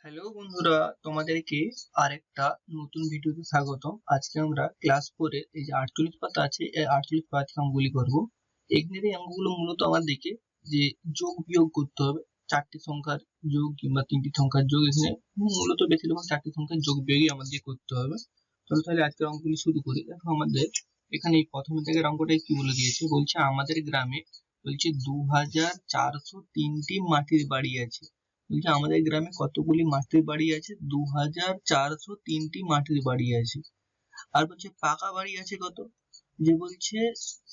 Hello বন্ধুরা, তোমাদেরকে আরেকটা নতুন ভিডিওতে স্বাগতম। আজকে আমরা ক্লাস 4 এর এই যে 48 পাতা আছে, এই 48 পাতা থেকে অঙ্কগুলি করব। এখানের এই অঙ্কগুলো মূলত আমাদেরকে যে যোগ বিয়োগ করতে হবে, চারটি সংখ্যার যোগ কিংবা তিনটি সংখ্যার যোগ। এখানে মূলত বেশিরভাগ চারটি সংখ্যার যোগ বিয়োগই আমাদের করতে হবে। চলো তাহলে আজকের অঙ্কগুলি শুরু করি। দেখো আমাদের এখানে এই প্রথম দিকের অঙ্কটাই কি বলে দিয়েছে, বলছে আমাদের গ্রামে বলছে 2403টি মাটির বাড়ি আছে। বলছে আমাদের গ্রামে কতগুলি মাটির বাড়ি আছে, 2403টি মাটির বাড়ি আছে। আর বলছে পাকা বাড়ি আছে কত, যে বলছে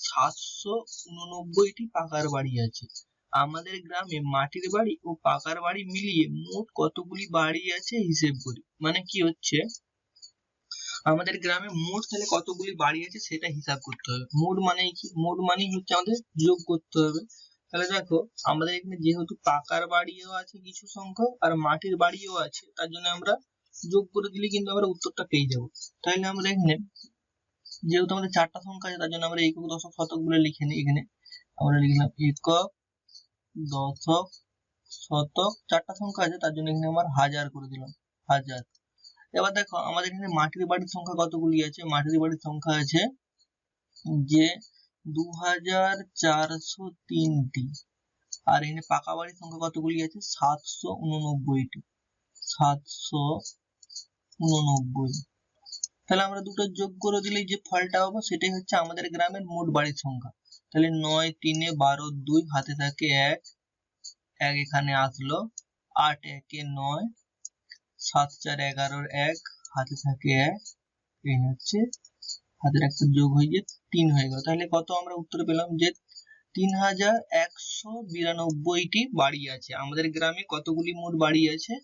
789টি পাকার বাড়ি আছে। আমাদের গ্রামে মাটির বাড়ি ও পাকার বাড়ি মিলিয়ে মোট কতগুলি বাড়ি আছে হিসেব করি। মানে কি হচ্ছে, আমাদের গ্রামে মোট তাহলে কতগুলি বাড়ি আছে সেটা হিসাব করতে হবে। মোট মানে কি, মোট মানে হচ্ছে আমাদের যোগ করতে হবে। তাহলে দেখো আমাদের এখানে যেহেতু পাকার বাড়িও আছে কিছু সংখ্যক আর মাটির বাড়িও আছে, তার জন্য আমরা যোগ করে দিলে কিন্তু আমরা উত্তরটা পেয়ে যাবো। তাহলে আমরা এখানে যেহেতু আমাদের চারটা সংখ্যা আছে, তার জন্য আমরা একক দশক শতক বলে লিখে নিই। এখানে আমরা লিখলাম একক, দশক, শতক, চারটা সংখ্যা আছে তার জন্য এখানে আমার হাজার করে দিলাম, হাজার। এবার দেখো আমাদের এখানে মাটির বাড়ির সংখ্যা কতগুলি আছে, মাটির বাড়ির সংখ্যা আছে যে 2403টি। আর এখানে পাকা বাড়ির সংখ্যা কতগুলি আছে, 789টি, 789। তাহলে আমরা দুটো যোগ করে দিলেই যে ফলটা পাবো সেটাই হচ্ছে আমাদের গ্রামের মোট বাড়ির সংখ্যা। তাহলে 9 3 12 2 হাতে থাকে 1, 1 এখানে আসলো, 8 1 9, 7 4 11 1 হাতে থাকে 1, এই হচ্ছে হাতের একটা যোগ হয়ে গিয়ে 3 হয়ে গেল। তাহলে কত আমরা উত্তর পেলাম যে 3192টি বাড়ি আছে। আমাদের গ্রামে কতগুলি মোট বাড়ি আছে,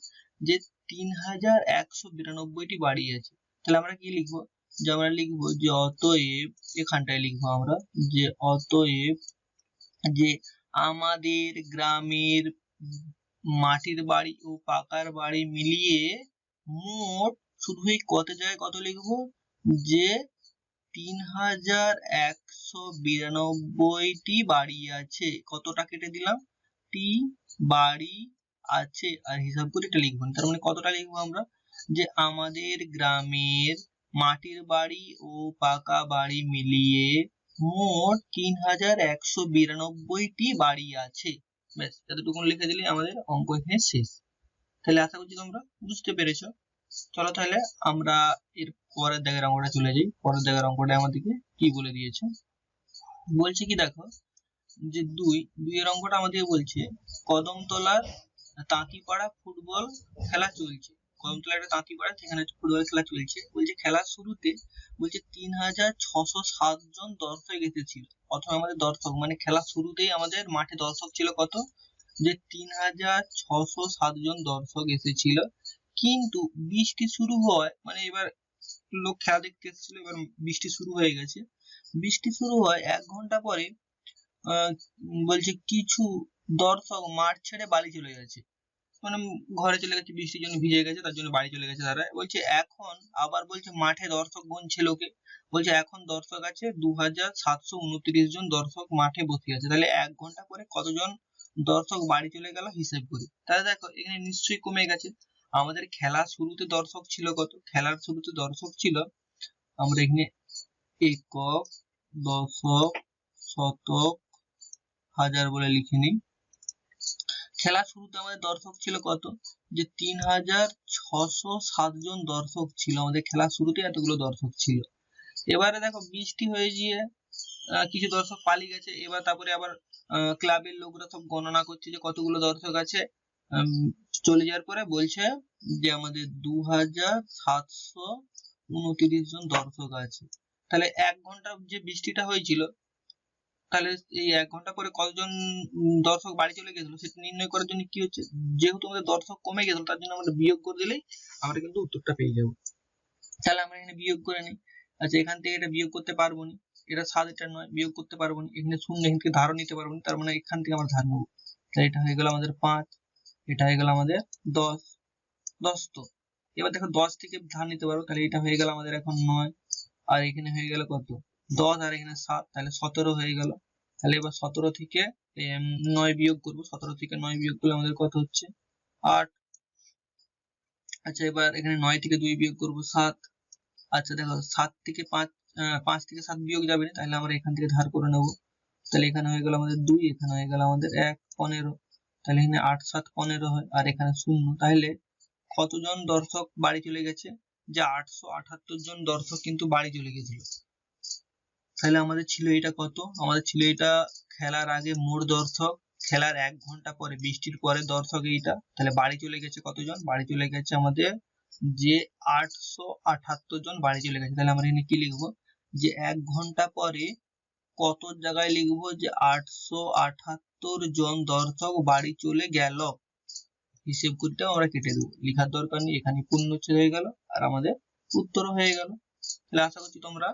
যে 3192টি বাড়ি আছে। তাহলে আমরা কি লিখবো, যে আমরা লিখবো যে অতএব, এখানটায় লিখবো আমরা যে অতএব যে আমাদের গ্রামের মাটির বাড়ি ও পাকার বাড়ি মিলিয়ে মোট, শুধু এই কত জায়গায় কত লিখবো, যে 3192টি বাড়ি আছে। কতটা কেটে দিলাম, টি বাড়ি আছে, আর হিসাব করে এটা লিখবো। তার মানে কতটা লিখবো আমরা, যে আমাদের গ্রামের মাটির বাড়ি ও পাকা বাড়ি মিলিয়ে মোট 3192টি বাড়ি আছে। ব্যাস এতটুকু লিখে দিলে আমাদের অঙ্ক এখানে শেষ। তাহলে আশা করছি তোমরা বুঝতে পেরেছো। চলো তাহলে আমরা এর পরের দাগের অঙ্কটা চলে যাই। পরের দাগের অঙ্কটা আমাদেরকে কি বলে দিয়েছে, বলছে কি দেখো যে দুই এর অঙ্কটা আমাদের বলছে কদমতলার তাঁতিপাড়া ফুটবল খেলা চলছে। কদমতলা একটা তাঁতিপাড়া, সেখানে ফুটবল খেলা চলছে। বলছে খেলার শুরুতে বলছে 3607 জন দর্শক এসেছিল। প্রথমে আমাদের দর্শক মানে খেলার শুরুতেই আমাদের মাঠে দর্শক ছিল কত, যে 3607 জন দর্শক এসেছিল। কিন্তু বৃষ্টি শুরু হয়, মানে এবার লোক খেলা দেখতে এসেছিল, এবার বৃষ্টি শুরু হয়ে গেছে। বৃষ্টি শুরু হয় 1 ঘন্টা পরে বলছে কিছু দর্শক মাঠ ছেড়ে বাড়ি চলে গেছে, মানে ঘরে চলে গেছে, বৃষ্টির জন্য ভিজে গেছে, তার জন্য বাড়ি চলে গেছে তারা। বলছে এখন আবার বলছে মাঠে দর্শক গুনছে লোকে, বলছে এখন দর্শক আছে 2729 জন দর্শক মাঠে বসে আছে। তাহলে 1 ঘন্টা পরে কতজন দর্শক বাড়ি চলে গেল হিসেব করি। তাহলে দেখো এখানে নিশ্চয়ই কমে গেছে। আমাদের খেলার শুরুতে দর্শক ছিল কত, খেলার শুরুতে দর্শক ছিল, আমরা এখানে একক, দশক, শতক, হাজার বলে লিখে নিই। খেলার শুরুতে আমাদের দর্শক ছিল কত, যে 3607 জন দর্শক ছিল আমাদের খেলার শুরুতে, এতগুলো দর্শক ছিল। এবারে দেখো বৃষ্টি হয়ে গিয়ে কিছু দর্শক পালিয়ে গেছে। এবার তারপরে আবার ক্লাবের লোকরা সব গণনা করছে যে কতগুলো দর্শক আছে। চলে যাওয়ার পরে বলছে যে আমাদের 2729 জন দর্শক আছে। তাহলে 1 ঘন্টা যে বৃষ্টিটা হয়েছিল, তাহলে এই 1 ঘন্টা পরে কতজন দর্শক বাড়ি চলে গেছিল সেটা নির্ণয় করার জন্য কি হচ্ছে, যেহেতু আমাদের দর্শক কমে গেছিল তার জন্য আমরা বিয়োগ করে দিলেই আমরা কিন্তু উত্তরটা পেয়ে যাবো। তাহলে আমরা এখানে বিয়োগ করে নিই। আচ্ছা এখান থেকে এটা বিয়োগ করতে পারবো না, এটা 7 এটা 9 বিয়োগ করতে পারবো না, এখানে শূন্য, এখান থেকে ধারও নিতে পারবো না, তার মানে এখান থেকে আমরা ধার নেবো। তাহলে এটা হয়ে গেল আমাদের 5, এটা হয়ে গেল আমাদের 10, 10 তো এবার দেখো 10 থেকে ধার নিতে পারবো, তাহলে এটা হয়ে গেল আমাদের এখন 9, আর এখানে হয়ে গেল কত 10, আর এখানে 7, তাহলে 17 হয়ে গেল। তাহলে এবার 17 থেকে 9 বিয়োগ করবো, 17 থেকে 9 বিয়োগ করলে আমাদের কত হচ্ছে 8। আচ্ছা এবার এখানে 9 থেকে 2 বিয়োগ করব 7। আচ্ছা দেখো 7 থেকে 5 5 থেকে 7 বিয়োগ যাবে না, তাহলে আমরা এখান থেকে ধার করে নেব। তাহলে এখানে হয়ে গেল আমাদের 2, এখানে হয়ে গেল আমাদের 1 15। তাহলে এখানে 8 7 15 হয়, আর এখানে 0। তাহলে কতজন দর্শক বাড়ি চলে গেছে? যে 878 জন দর্শক কিন্তু বাড়ি চলে গেছিল। তাহলে আমাদের ছিল এটা কত? আমাদের ছিল এটা খেলার আগে মোট দর্শক, খেলার 1 ঘন্টা পরে বৃষ্টির পরে দর্শক এইটা। তাহলে বাড়ি চলে গেছে কতজন? বাড়ি চলে গেছে আমাদের যে 878 জন বাড়ি চলে গেছে। তাহলে আমরা এখানে কি লিখবো? যে 1 ঘন্টা পরে কত জায়গায় লিখবো? যে 878 জন দর্শক বাড়ি চলে গেল। হিসেব করতেও আমরা কেটে দেবো, লেখার দরকার নেই, এখানে পূর্ণচ্ছেদ হয়ে গেল আর আমাদের উত্তরও হয়ে গেল। তাহলে আশা করছি তোমরা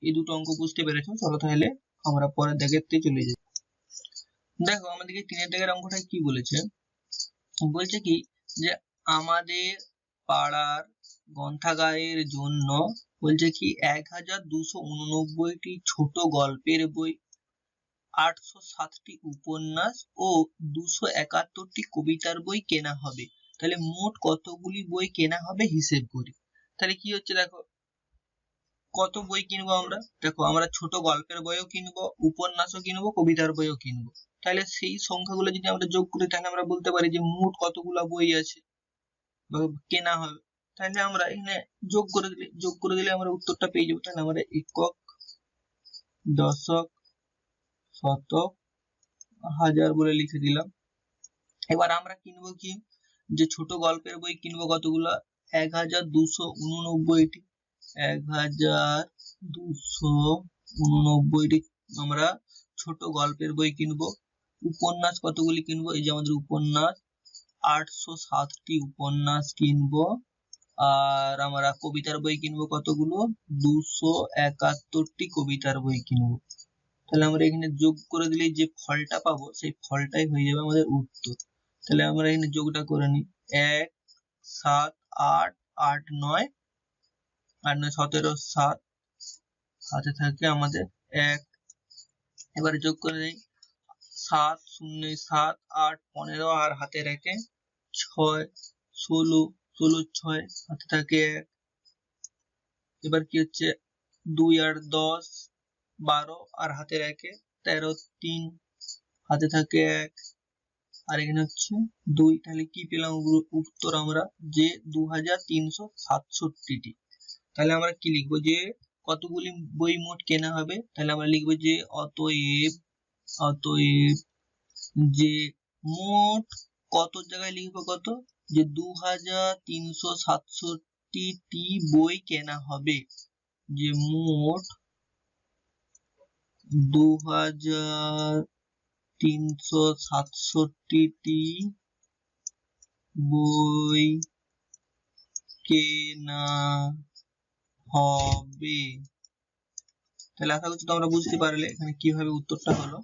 এই দুটো অঙ্ক বুঝতে পেরেছো। চলো তাহলে আমরা পরের দাগেতে চলে যাই। দেখো আমাদেরকে 3 দাগের অঙ্কটায় কি বলেছে? বলছে কি যে আমাদের পাড়ার গ্রন্থাগারের জন্য বলছে কি 1289টি ছোট গল্পের বই, 807টি উপন্যাস ও 271টি কবিতার বই কেনা হবে। তাহলে মোট কতগুলি বই কেনা হবে হিসেব করি। তাহলে কি হচ্ছে দেখো, কত বই কিনবো আমরা? দেখো আমরা ছোট গল্পের বইও কিনবো, উপন্যাসও কিনবো, কবিতার বইও কিনবো। তাহলে সেই সংখ্যাগুলো যদি আমরা যোগ করি তাহলে আমরা বলতে পারি যে মোট কতগুলো বই আছে বা কেনা হবে। তাহলে আমরা এখানে যোগ করে দিলে আমরা উত্তরটা পেয়ে যাবো। তাহলে আমরা একক, দশক, শতক, হাজার বলে লিখে দিলাম। এবার আমরা কিনবো কি? যে ছোট গল্পের বই কিনবো কতগুলো? 1289টি। 1289টি আমরা ছোট গল্পের বই কিনবো। উপন্যাস কতগুলি কিনবো? এই যে আমাদের উপন্যাস 807টি উপন্যাস কিনবো। আর আমরা কবিতার বই কিনবো কতগুলো? 271টি কবিতার বই কিনবো। তাহলে আমরা এখানে যোগ করে দিলে যে ফলটা পাবো সেই ফলটাই হয়ে যাবে আমাদের উত্তর। তাহলে আমরা এখানে যোগটা করে নিই। 1 7 8 8 9 8 9 17 7, হাতে থাকে আমাদের 1। এবারে যোগ করে দিই 7 0 7 8 15 আর হাতে রেখে 6 16 16 6 হাতে থাকে 1। এবার কি হচ্ছে 2 আর 10 12 আর হাতে রেখে 13 3 হাতে থাকে 1 আর এখানে হচ্ছে 2। তাহলে কি পেলাম উত্তর আমরা? যে 2367টি। তাহলে আমরা কি লিখবো? যে কতগুলি বই মোট কেনা হবে? তাহলে আমরা লিখবো যে অতএব যে মোট কত জায়গায় লিখবো কত? যে 2367টি বই কেনা হবে। যে মোট 2367টি বই কেনা হবে। তাহলে আশা করছি তোমরা বুঝতে পারলে এখানে কিভাবে উত্তরটা হলো।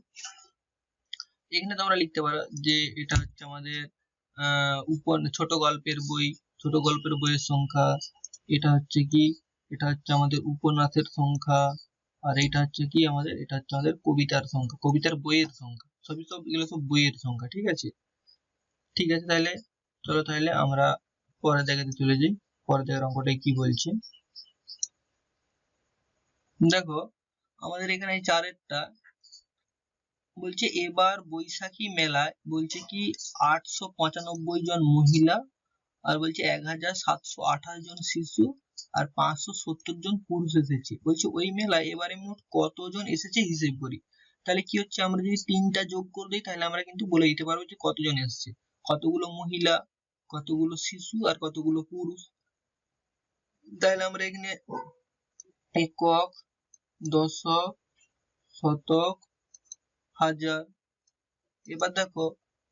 এখানে তোমরা লিখতে পারো যে এটা হচ্ছে আমাদের ছোট গল্পের বই, ছোট গল্পের বইয়ের সংখ্যা। এটা হচ্ছে কি? এটা হচ্ছে আমাদের উপন্যাসের সংখ্যা। আর এটা হচ্ছে কি আমাদের? এটা হচ্ছে আমাদের কবিতার সংখ্যা, কবিতার বইয়ের সংখ্যা। সব এগুলো সব বইয়ের সংখ্যা। ঠিক আছে, তাহলে চলো তাহলে আমরা পরের জায়গাতে চলে যাই। পরের জায়গার অঙ্কটাই কি বলছে দেখো। আমাদের এখানে 4-এরটা বলছে এবার বৈশাখী মেলায় বলছে কি 895 জন মহিলা, আর বলছে 1728 জন শিশু আর 570 জন পুরুষ এসেছে। বলছে ওই মেলায় এবারে মোট কতজন এসেছে হিসেব করি। তাহলে কি হচ্ছে, আমরা যদি 3টা যোগ করে দিই তাহলে আমরা কিন্তু বলে দিতে পারবো যে কতজন এসেছে, কতগুলো মহিলা, কতগুলো শিশু আর কতগুলো পুরুষ। তাহলে আমরা এখানে একক, দশক, শতক, হাজার। এবার দেখো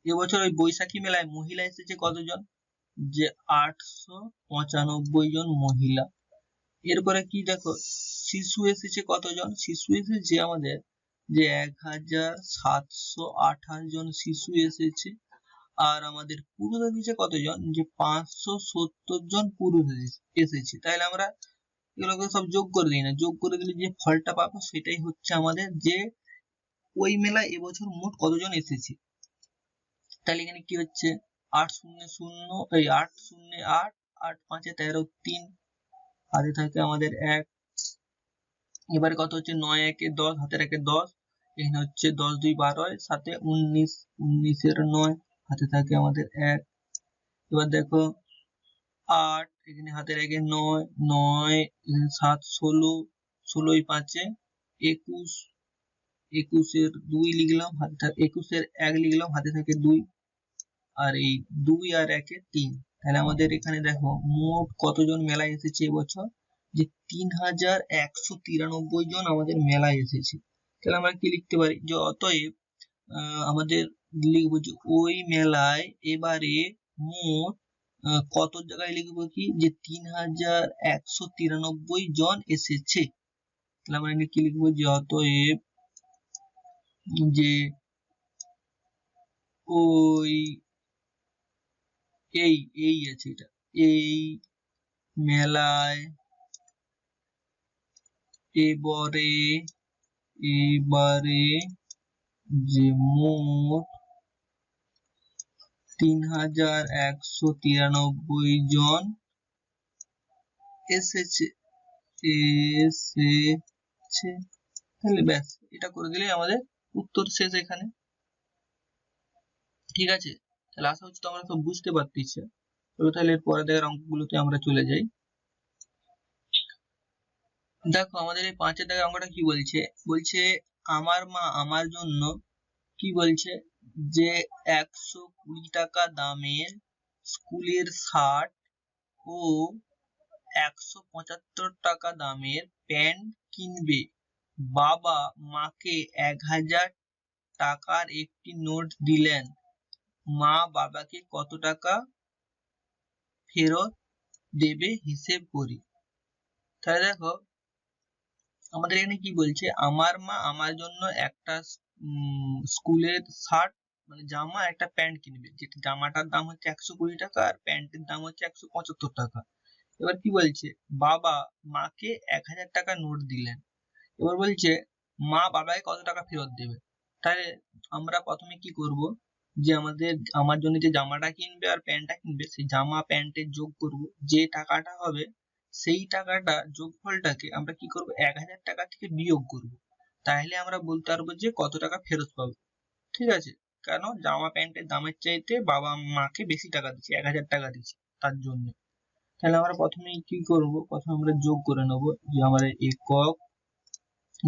এবছর ওই বৈশাখী মেলায় মহিলা এসেছে কতজন? যে 895 জন মহিলা। এরপরে কি দেখো শিশু এসেছে কতজন? শিশু এসেছে আমাদের যে 1728 জন শিশু এসেছে। আর আমাদের পুরুষ এসেছে কতজন? যে 570 জন পুরুষ এসেছে। তাহলে আমরা এগুলোকে সব যোগ করে দিই না, যোগ করে দিলে যে ফলটা পাবো সেটাই হচ্ছে আমাদের যে ওই মেলায় এবছর মোট কতজন এসেছে। তাহলে এখানে কি হচ্ছে 8 0 0 এই 8 0 8 8 5 13 3 হাতে থাকে আমাদের 1। এবারে কত হচ্ছে 9 1 10 হাতের 1 10, এখানে হচ্ছে 10 2 12 হয়, সাথে 19 19 এর 9 হাতে থাকে আমাদের 1। এবার দেখো 8 এখানে হাতের 1 9 9 এখানে 7 16 16 5 21 21 এর 2 লিখলাম, হাতে থাকে 21 এর 1 লিখলাম, হাতে থাকে 2, আর এই 2 আর 1 এ 3। তাহলে আমাদের এখানে দেখো মোট কতজন মেলায় এসেছে এবছর, যে 3193 জন আমাদের মেলায় এসেছে। তাহলে আমরা কি লিখতে পারি, যে অতএব আমাদের লিখবো যে ওই মেলায় এবারে মোট কত জায়গায় লিখবো কি, যে 3193 জন এসেছে। তাহলে আমরা কি লিখবো, যে অতএব যে ওই এই আছে এটা, এই মেলায় এবারে যে মোট 3193 জন এসেছে। তাহলে ব্যাস, এটা করে দিলে আমাদের উত্তর শেষ এখানে। ঠিক আছে, তাহলে আশা হচ্ছে তোমরা সব বুঝতে পারতেছো। তাহলে পরে দেখার অঙ্কগুলোতে আমরা চলে যাই। দেখো আমাদের এই 5 এর দাগের অঙ্কটা কি বলছে, বলছে আমার মা আমার জন্য কি বলছে, যে 120 টাকা দামের স্কুলের শার্ট ও 175 টাকা দামের প্যান্ট কিনবে। বাবা মাকে 1000 টাকার একটি নোট দিলেন। মা বাবাকে কত টাকা ফেরত দেবে হিসেব করি। তাহলে দেখো আমাদের এখানে কি বলছে, আমার মা আমার জন্য একটা স্কুলের শার্ট মানে জামা একটা প্যান্ট কিনবে, যেটা জামাটার দাম হচ্ছে 120 টাকা আর প্যান্টের দাম হচ্ছে 175 টাকা। এবার কি বলছে, বাবা মাকে 1000 টাকা নোট দিলেন। এবার বলছে মা বাবাকে কত টাকা ফেরত দেবে। তাহলে আমরা প্রথমে কি করব, যে আমার জন্য যে জামাটা কিনবে আর প্যান্টটা কিনবে, সেই জামা প্যান্টের যোগ করব, যে টাকাটা হবে সেই টাকাটা যোগফলটাকে আমরা কি করব, 1000 টাকা থেকে বিয়োগ করব। তাহলে আমরা বলতে পারবো যে কত টাকা ফেরত পাবো। ঠিক আছে, কেন জামা প্যান্টের দামের চাইতে বাবা মাকে বেশি টাকা দিচ্ছে, 1000 টাকা দিচ্ছে তার জন্য। তাহলে আমরা প্রথমে কি করব, প্রথমে আমরা যোগ করে নেব, যে আমাদের একক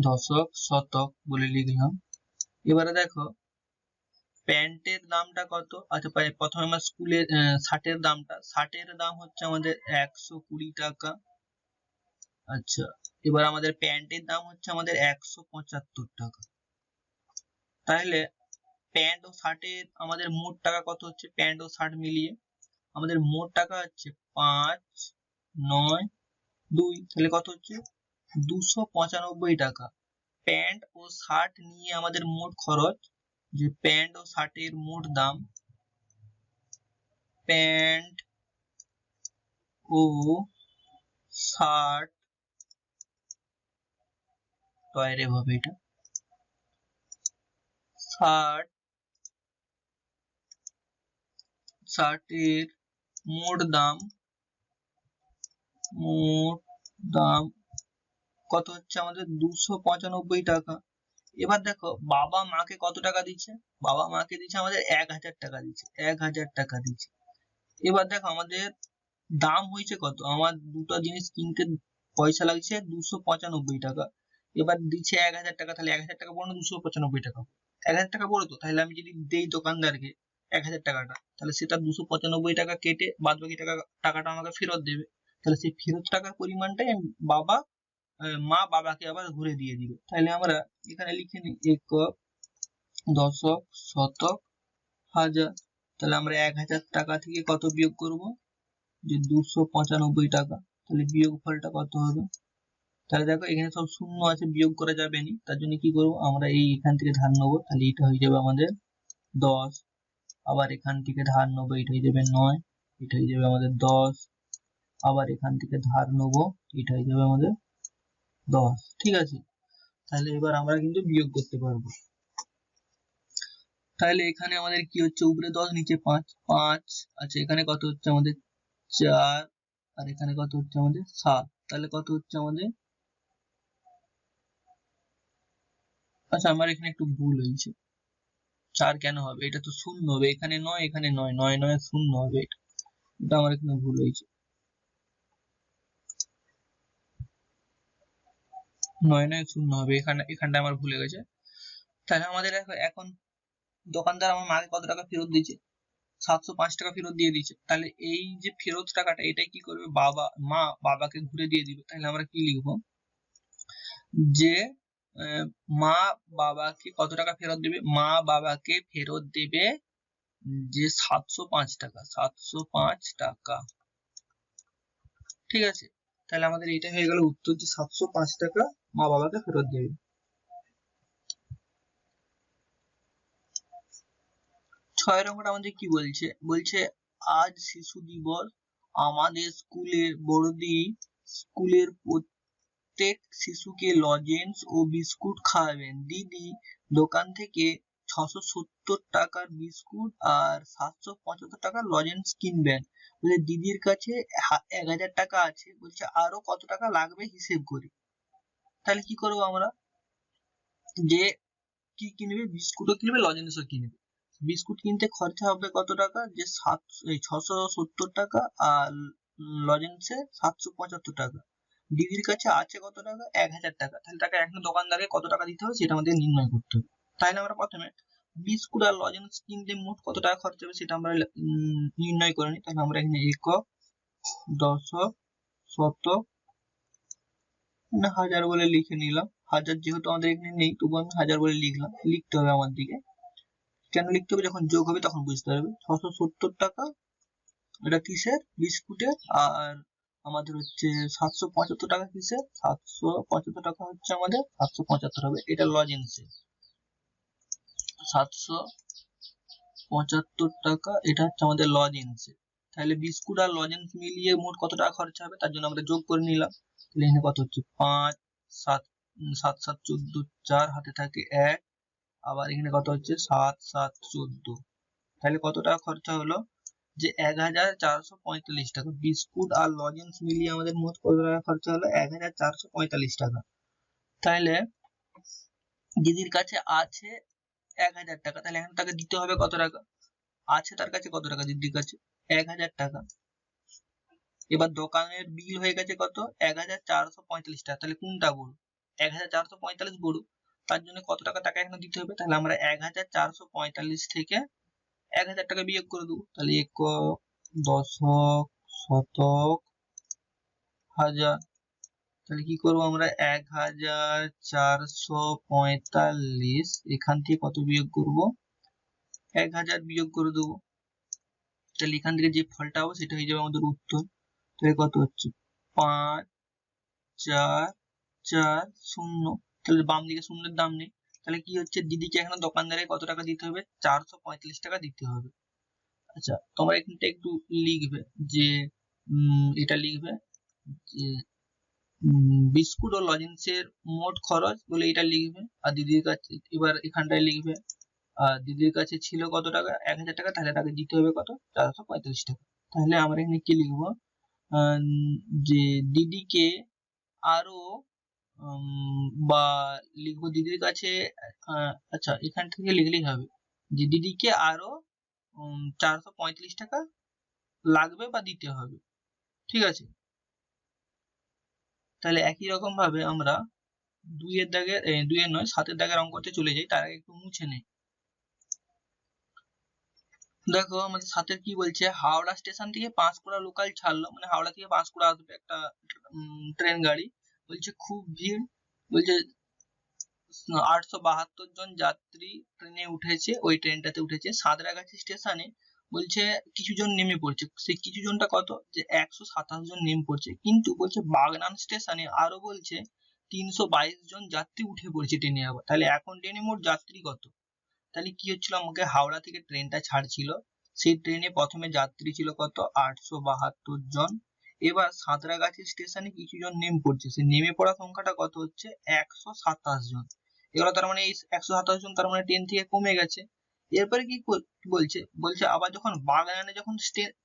দশক শতক বলে লিখলাম। এবারে দেখো প্যান্টের দামটা কত, আচ্ছা প্রথমে আমরা স্কুলের শার্টের দামটা, শার্টের দাম হচ্ছে আমাদের 120 টাকা। আচ্ছা এবার আমাদের প্যান্টের দাম হচ্ছে আমাদের 175 টাকা। তাহলে প্যান্ট ও শার্টের আমাদের মোট টাকা কত হচ্ছে, প্যান্ট ও শার্ট মিলিয়ে আমাদের মোট টাকা হচ্ছে 5 9 2, তাহলে কত হচ্ছে 295 টাকা। প্যান্ট ও শার্ট নিয়ে আমাদের মোট খরচ, যে প্যান্ট ও শার্টের মোট দাম, প্যান্ট ও শার্ট তৈরি হবে, এটা শার্টের মোট দাম কত হচ্ছে আমাদের 295 টাকা। এবার দেখো বাবা মাকে কত টাকা দিচ্ছে, বাবা মাকে দিচ্ছে আমাদের 1000 টাকা দিচ্ছে, 1000 টাকা দিচ্ছে। এবার দেখো আমাদের দাম হয়েছে কত, আমার দুটো জিনিস কিনতে পয়সা লাগছে 295 টাকা, এবার দিচ্ছে 1000 টাকা। তাহলে 1000 টাকা পড়লো 295 টাকা, 1000 টাকা পড়তো। তাহলে আমি যদি দেই দোকানদারকে 1000 টাকাটা, তাহলে সেটা 295 টাকা কেটে বাদ বাকি টাকাটা আমাকে ফেরত দেবে। তাহলে সেই ফেরত টাকার পরিমাণটাই মা বাবাকে আবার ঘুরে দিয়ে দিবে। তাহলে আমরা এখানে লিখে নিই একক দশক শতক হাজার। তাহলে আমরা 1000 টাকা থেকে কত বিয়োগ করব, যে 295 টাকা। তাহলে বিয়োগ ফলটা কত হবে, তাহলে দেখো এখানে সব শূন্য আছে, বিয়োগ করা যাবে না, তার জন্য কি করব, আমরা এখান থেকে ধার নেবো। তাহলে এটা হয়ে যাবে আমাদের 10, আবার এখান থেকে ধার নেবো, এটা হয়ে যাবে 9, এটা হয়ে যাবে আমাদের 10, আবার এখান থেকে ধার নেবো, এটা হয়ে যাবে আমাদের 10। ঠিক আছে, তাহলে এবার আমরা কিন্তু বিয়োগ করতে পারবো। তাহলে এখানে আমাদের কি হচ্ছে, উপরে 10 নিচে 5 5, আচ্ছা এখানে কত হচ্ছে আমাদের 4 আর এখানে কত হচ্ছে আমাদের 7, তাহলে কত হচ্ছে আমাদের, আচ্ছা আমার এখানে একটু ভুল হয়েছে, 4 কেন হবে, এটা তো 0 হবে, এখানে 9 এখানে 9, 9 9 0 হবে, এটা আমার এখানে ভুল হয়েছে, 9 9 0 হবে, এখানটা আমার ভুলে গেছে। তাহলে আমাদের এখন দোকানদার আমার মাকে কত টাকা ফেরত দিয়েছে, 705 টাকা ফেরত দিয়ে দিয়েছে। তাহলে এই যে ফেরত টাকাটা এটাই কি করবে, মা বাবাকে ঘুরে দিয়ে দিবে। তাহলে আমরা কি লিখবো, যে মা বাবাকে কত টাকা ফেরত দেবে, মা বাবাকে ফেরত দেবে যে 705 টাকা, 705 টাকা। ঠিক আছে, তাহলে আমাদের এটা হয়ে গেল উত্তর, যে 705 টাকা মা বাবাকে ফেরত দেবে। 6 নম্বরটা আমাদের কি বলছে, বলছে আজ শিশু দিবস, আমাদের স্কুলের বড়দি স্কুলের প্রত্যেক শিশুকে লজেন্স ও বিস্কুট খাওয়াবেন। দিদি দোকান থেকে 670 টাকার বিস্কুট আর 775 টাকার লজেন্স কিনবেন। বলে দিদির কাছে 1000 টাকা আছে, বলছে আরো কত টাকা লাগবে হিসেব করি। তাহলে কি করবো আমরা, যে কি কিনবে, বিস্কুটও কিনবে লজেন্সও কিনবে। বিস্কুট কিনতে খরচা হবে কত টাকা, যে 670 টাকা, আর লজেন্সে 775 টাকা। দিদির কাছে আছে কত টাকা, 1000 টাকা। তাহলে তাকে এখন দোকানদারকে কত টাকা দিতে হবে সেটা আমাদের নির্ণয় করতে হবে। তাহলে আমরা প্রথমে বিস্কুট আর লজেন্স কিনতে মোট কত টাকা খরচা হবে সেটা আমরা নির্ণয় করে নিই। তাহলে আমরা এখানে একক, দশক, শতক, হাজার বলে লিখে নিলাম। হাজার যেহেতু আমাদের এখানে নেই তবু আমি হাজার বলে লিখলাম, লিখতে হবে আমার দিকে। কেন লিখতে হবে, যখন যোগ হবে তখন বুঝতে পারবে। 670 টাকা এটা কিসের, বিস্কুটের, আর আমাদের হচ্ছে 775 টাকা কিসের, 775 টাকা হচ্ছে আমাদের 775 হবে, এটা লজেন্সে 775 টাকা, এটা হচ্ছে আমাদের লজেন্সে। তাহলে বিস্কুট আর লজেন্স মিলিয়ে মোট কত টাকা খরচা হবে তার জন্য আমরা যোগ করে নিলাম। তাহলে এখানে কত হচ্ছে 5 7 7 7 14, 4 হাতে থাকে 1, আবার এখানে কত হচ্ছে 7 7 14। তাহলে কত টাকা খরচা হলো, যে 1445 টাকা। বিস্কুট আর লজেন্স মিলিয়ে আমাদের মোট কত টাকা খরচা হলো, 1445 টাকা। তাহলে দিদির কাছে আছে 1000 টাকা, তাহলে এখন তাকে দিতে হবে কত টাকা, আছে তার কাছে কত টাকা, দিদির কাছে 1000 টাকা। এবার দোকানের বিল হয়ে গেছে কত, 1445 টাকা। তাহলে কোনটা বড়, 1445 বড়, তার জন্য কত টাকা তাকে এখন দিতে হবে। তাহলে আমরা 1445 থেকে 1000 টাকা বিয়োগ করে দেবো। তাহলে একক, দশক, শতক, হাজার। তাহলে কি করবো আমরা, 1445 এখান থেকে কত বিয়োগ করব, 1000 বিয়োগ করে দেবো। তাহলে এখান থেকে যে ফলটা হবে সেটা হয়ে যাবে আমাদের উত্তর। তাহলে কত হচ্ছে 5 4 4 0। তাহলে বাম দিকে শূন্যের দাম নেই। তাহলে কি হচ্ছে, দিদিকে এখানে দোকানদারে কত টাকা দিতে হবে, 445 টাকা দিতে হবে। আচ্ছা তোমরা এখানটা একটু লিখবে, যে এটা লিখবে যে বিস্কুট ও লজেন্সের মোট খরচ বলে এটা লিখবে। আর দিদির কাছে এবার এখানটায় লিখবে, আর দিদির কাছে ছিল কত টাকা, 1000 টাকা, তাহলে তাকে দিতে হবে কত, 445 টাকা। তাহলে আমরা এখানে কি লিখবো, যে দিদিকে আরো বা লিখবো দিদির কাছে, আচ্ছা এখান থেকে লিখলেই হবে, যে দিদিকে আরো 445 টাকা লাগবে বা দিতে হবে। ঠিক আছে, তাহলে একই রকম ভাবে আমরা 2 এর নয় 7 এর দাগের অঙ্কতে চলে যাই। তার আগে একটু মুছে নেই। দেখো আমাদের 7 কি বলছে, হাওড়া স্টেশন থেকে পাঁশকুড়া লোকাল ছাড়লো, মানে হাওড়া থেকে পাঁশকুড়া আসবে একটা ট্রেন গাড়ি। বলছে খুব ভিড়, বলছে 872 জন যাত্রী ট্রেনে উঠেছে, ওই ট্রেনটাতে উঠেছে। সাঁতরাগাছি স্টেশনে বলছে কিছু জন নেমে পড়ছে, সেই কিছু জনটা কত, যে 127 জন নেমে পড়ছে। কিন্তু বলছে বাগনান স্টেশনে আরো বলছে 322 জন যাত্রী উঠে পড়ছে ট্রেনে আবার। তাহলে এখন ট্রেনে মোট যাত্রী কত, তাহলে কি হচ্ছিল, আমাকে হাওড়া থেকে ট্রেনটা ছাড়ছিল, সেই ট্রেনে প্রথমে যাত্রী ছিল কত, 872 জন। এবার সাঁতরাগাছি স্টেশনে কিছু জন নেমে পড়ছে, সেই নেমে পড়া সংখ্যাটা কত হচ্ছে, 127 জন। এগুলো তার মানে এই 127 জন তার মানে ট্রেন থেকে কমে গেছে। এরপরে কি বলছে, বলছে আবার যখন বাগনানে যখন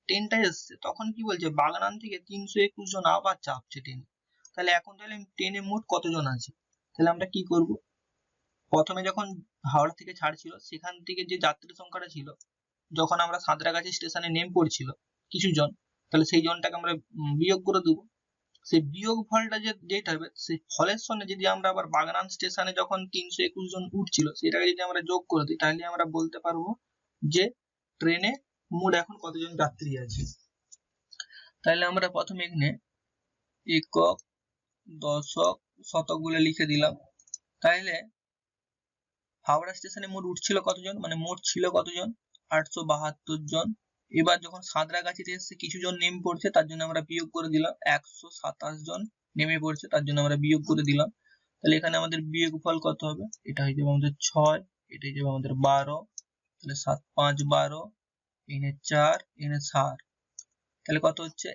ট্রেনটা এসছে তখন কি বলছে, বাগনান থেকে 321 জন আবার চাপছে ট্রেনে। তাহলে এখন তাহলে ট্রেনে মোট কতজন আছে? তাহলে আমরা কি করব, প্রথমে যখন হাওড়া থেকে ছাড়ছিল সেখান থেকে যে যাত্রী সংখ্যাটা ছিল, যখন আমরা সাঁতরাগাছি স্টেশনে নেমে পড়ছিল কিছু জন, তাহলে সেই জনটাকে আমরা বিয়োগ করে দেবো। সেই বিয়োগ ফলটা যেটা হবে, সেই ফলের সঙ্গে যদি আমরা আবার বাগনান স্টেশনে যখন 321 জন উঠছিল সেটাকে যদি আমরা যোগ করে দিই, তাহলে আমরা বলতে পারবো যে ট্রেনে মোট এখন কতজন যাত্রী আছে। তাহলে আমরা প্রথমে এখানে একক, দশক, শতক বলে লিখে দিলাম। তাহলে হাওড়া স্টেশনে মোট উঠছিল কতজন, মানে মোট ছিল কতজন, 872 জন। এবার যখন সাঁতরাগাছিতে এসে কিছু জন নেমে পড়ছে তার জন্য আমরা বিয়োগ করে দিলাম, 127 জন নেমে পড়ছে তার জন্য আমরা বিয়োগ করে দিলাম। তাহলে এখানে আমাদের বিয়োগফল কত হবে, এটা হয়ে যাবে আমাদের 6, এটা হয়ে যাবে আমাদের 12, তাহলে 7 5 12, এখানে 4, এখানে 7, তাহলে কত হচ্ছে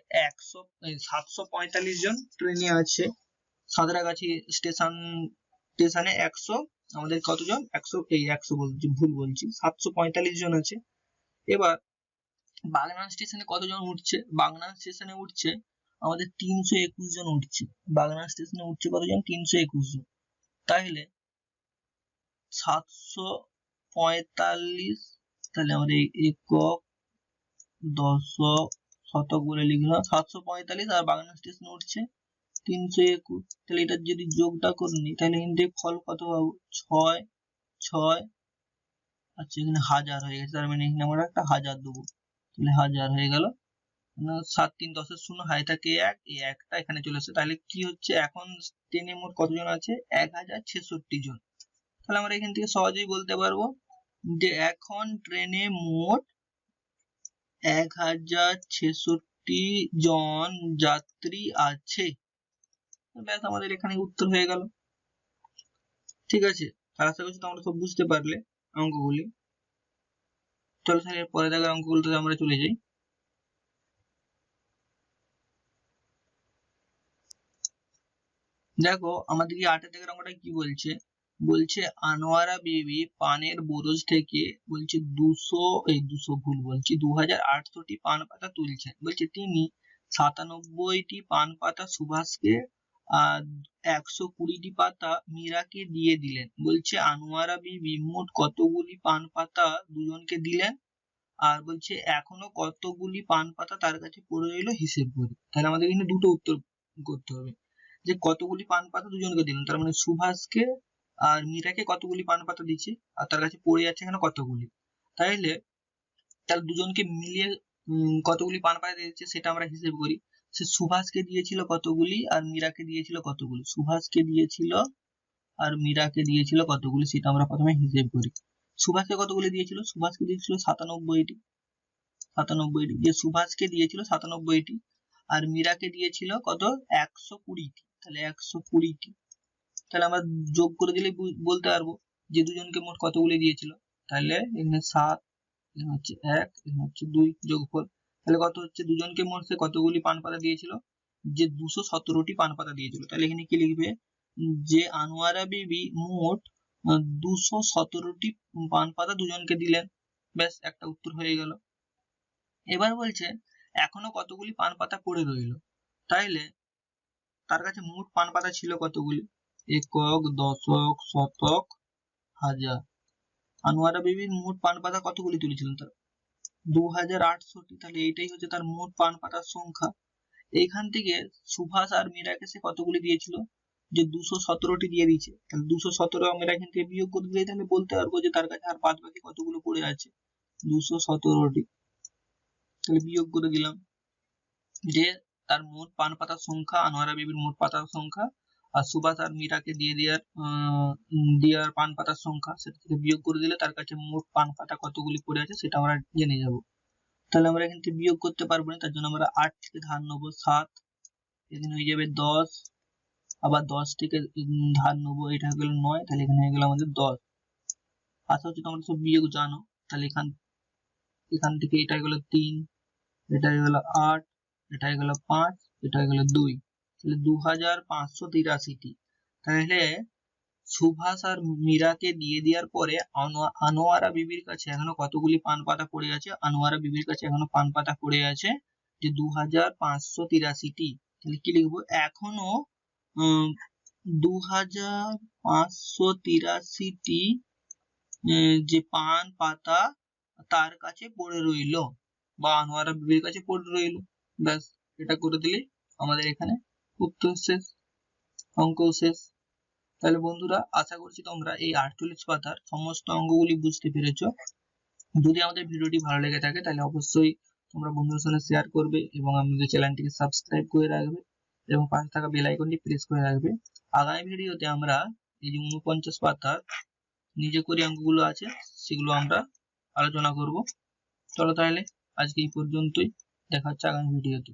745 জন ট্রেনে আছে। সাঁতরাগাছি স্টেশনে 100 আমাদের কতজন, 100 বলছি, ভুল বলছি, 745 জন আছে। এবার বাগনান স্টেশনে কতজন উঠছে, বাগনান স্টেশনে উঠছে আমাদের 321 জন উঠছে। বাগনান স্টেশনে উঠছে কতজন, 321 জন। তাহলে 745, তাহলে আমরা একক, দশক, শতক বলে লিখলাম, 745 আর বাগনান স্টেশনে উঠছে 321। তাহলে এটা যদি যোগটা করে নিই তাহলে কিন্তু ফল কত পাবো, 6 6, আচ্ছা এখানে 1000 হয়ে গেছে, তার মানে এখানে আমরা একটা 1000 দেবো, তাহলে 1000 হয়ে গেল। 7 3 10 0 হাই থাকে 1, এই একটা এখানে চলে আসছে। তাহলে কি হচ্ছে, এখন ট্রেনে মোট কতজন আছে, 1066 জন। তাহলে আমরা এখান থেকে সহজেই বলতে পারবো যে এখন ট্রেনে মোট 1066 জন যাত্রী আছে। ব্যাস, আমাদের এখানে উত্তর হয়ে গেল। ঠিক আছে, আশা করছি তোমরা সব বুঝতে পারলে অঙ্কগুলি। চলো তাহলে পরে দেখা অঙ্কগুলোতে আমরা চলে যাই। দেখো আমাদের এই 8 দাগের অঙ্কটা কি বলছে, বলছে আনোয়ারা বিবি পানের বোরজ থেকে বলছে 200 ভুল বলছি 2800টি পান পাতা তুলছেন। বলছে তিনি 97টি পান পাতা সুভাষকে আর 120টি পাতা মীরাকে দিয়ে দিলেন। বলছে আনোয়ারা বিবি মোট কতগুলি পান পাতা দুজনকে দিলেন, আর বলছে এখনো কতগুলি পান পাতা তার কাছে পড়ে রইল হিসেব করে। তাহলে আমাদের এখানে দুটো উত্তর করতে হবে, যে কতগুলি পান পাতা দুজনকে দিলেন, তার মানে সুভাষকে আর মীরাকে কতগুলি পান পাতা দিচ্ছে আর তার কাছে পড়ে যাচ্ছে এখানে কতগুলি। তাহলে তার দুজনকে মিলিয়ে কতগুলি পান পাতা দিয়েছে সেটা আমরা হিসেব করি। সে সুভাষকে দিয়েছিল কতগুলি আর মীরাকে দিয়েছিল কতগুলি, সুভাষকে দিয়েছিল আর মীরাকে দিয়েছিল কতগুলি সেটা আমরা প্রথমে হিসেব করি। সুভাষকে কতগুলি দিয়েছিল, সুভাষকে দিয়েছিল 97টি, যে সুভাষকে দিয়েছিল 97টি আর মীরাকে দিয়েছিল কত, 120টি, তাহলে 120টি। তাহলে আমরা যোগ করে দিলে বলতে পারবো যে দুজনকে মোট কতগুলি দিয়েছিল। তাহলে এখানে 7, এখানে হচ্ছে 1, এখানে হচ্ছে 2, যোগফল তাহলে কত হচ্ছে, দুজনকে মোট সে কতগুলি পান পাতা দিয়েছিল, যে 217টি পান পাতা দিয়েছিল। তাহলে এখানে কি লিখবে, যে আনোয়ারা বিবি মোট 217টি পান পাতা দুজনকে দিলেন। ব্যাস, একটা উত্তর হয়ে গেল। এবার বলছে এখনো কতগুলি পান পাতা পড়ে রইল, তাইলে তার কাছে মোট পান পাতা ছিল কতগুলি, একক, দশক, শতক, হাজার। আনোয়ারা বিবির মোট পান পাতা কতগুলি তুলেছিলেন, তার 2800টি। তাহলে এইটাই হচ্ছে তার মোট পান পাতার সংখ্যা। এইখান থেকে সুভাষ আর মীরাকে সে কতগুলি দিয়েছিল, যে 217টি দিয়ে দিয়েছে। তাহলে 217 আমরা এখান থেকে বিয়োগ করে দিলে তাহলে বলতে পারবো যে তার কাছে আর বাদ বাকি কতগুলো পড়ে আছে, 217টি। তাহলে বিয়োগ করে দিলাম, যে তার মোট পান পাতার সংখ্যা, আনোয়ারা বিবির মোট পাতার সংখ্যা আর সুভাষ আর মীরাকে দেওয়ার পান পাতার সংখ্যা, সেটা থেকে বিয়োগ করে দিলে তার কাছে মোট পান পাতা কতগুলি পড়ে আছে সেটা আমরা জেনে যাব। তাহলে আমরা এখান থেকে বিয়োগ করতে পারবো না, তার জন্য আমরা 8 থেকে ধার নেবো 7, এখানে হয়ে যাবে 10, আবার 10 থেকে ধার নেবো, এটা হয়ে গেল 9, তাহলে এখানে হয়ে গেল আমাদের 10। আশা হচ্ছে তোমরা সব বিয়োগ জানো। তাহলে এখান থেকে এটা হয়ে গেল 3, এটা হয়ে গেল 8, এটা হয়ে গেল 5, এটা হয়ে গেল 2, তাহলে 2583টি। তাহলে সুভাষ আর মীরাকে দিয়ে দেওয়ার পরে আনোয়ারা বিবির কাছে এখনো কতগুলি পান পাতা পড়ে আছে? আনোয়ারা বিবির কাছে এখনো পান পাতা পড়ে আছে যে 2583টি। তাহলে কি লিখবো? এখনো 2583টি যে পান পাতা তার কাছে পড়ে রইল বা আনোয়ারা বিবির কাছে পড়ে রইল। ব্যাস, এটা করে দিলে আমাদের এখানে উত্তর শেষ, অঙ্ক শেষ। তাহলে বন্ধুরা আশা করছি তোমরা এই 48 পাতার সমস্ত অঙ্কগুলি বুঝতে পেরেছো। যদি আমাদের ভিডিওটি ভালো লেগে থাকে তাহলে অবশ্যই তোমরা বন্ধুদের সঙ্গে শেয়ার করবে এবং আমাদের চ্যানেলটিকে সাবস্ক্রাইব করে রাখবে এবং পাশে থাকা বেল আইকনটি প্রেস করে রাখবে। আগামী ভিডিওতে আমরা এই যে 49 পাতার নিজে করে অঙ্কগুলো আছে সেগুলো আমরা আলোচনা করব। চলো তাহলে আজকে এই পর্যন্তই, দেখা হচ্ছে আগামী ভিডিওতে।